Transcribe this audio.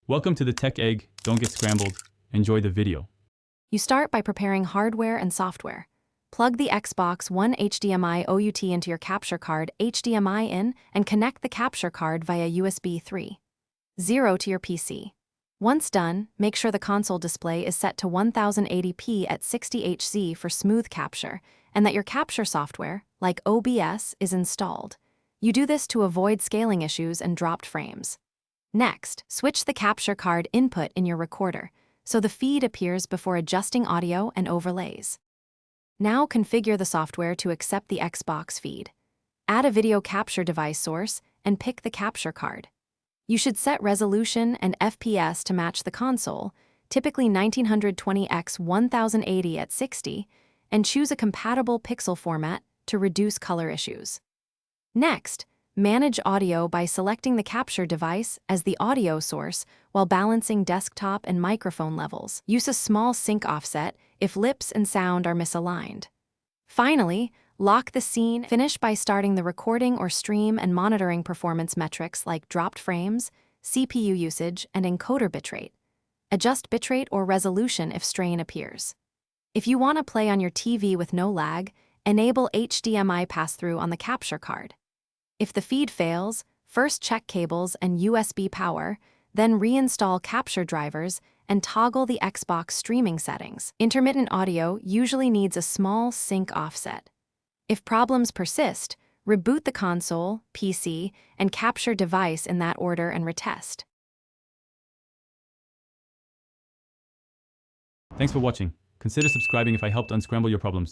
Welcome to the Tech Egg. Don't get scrambled. Enjoy the video. You start by preparing hardware and software. Plug the Xbox One HDMI OUT into your capture card HDMI in and connect the capture card via USB 3.0 to your PC. Once done, make sure the console display is set to 1080p at 60 Hz for smooth capture and that your capture software, like OBS, is installed. You do this to avoid scaling issues and dropped frames. Next, switch the capture card input in your recorder so the feed appears before adjusting audio and overlays. Now configure the software to accept the Xbox feed. Add a video capture device source and pick the capture card. You should set resolution and FPS to match the console, typically 1920x 1080 at 60, and choose a compatible pixel format to reduce color issues. Next, manage audio by selecting the capture device as the audio source while balancing desktop and microphone levels. Use a small sync offset if lips and sound are misaligned. Finally, lock the scene. Finish by starting the recording or stream and monitoring performance metrics like dropped frames, CPU usage, and encoder bitrate. Adjust bitrate or resolution if strain appears. If you want to play on your TV with no lag, enable HDMI pass-through on the capture card. If the feed fails, first check cables and USB power, then reinstall capture drivers and toggle the Xbox streaming settings. Intermittent audio usually needs a small sync offset. If problems persist, reboot the console, PC, and capture device in that order and retest. Thanks for watching. Consider subscribing if I helped unscramble your problems.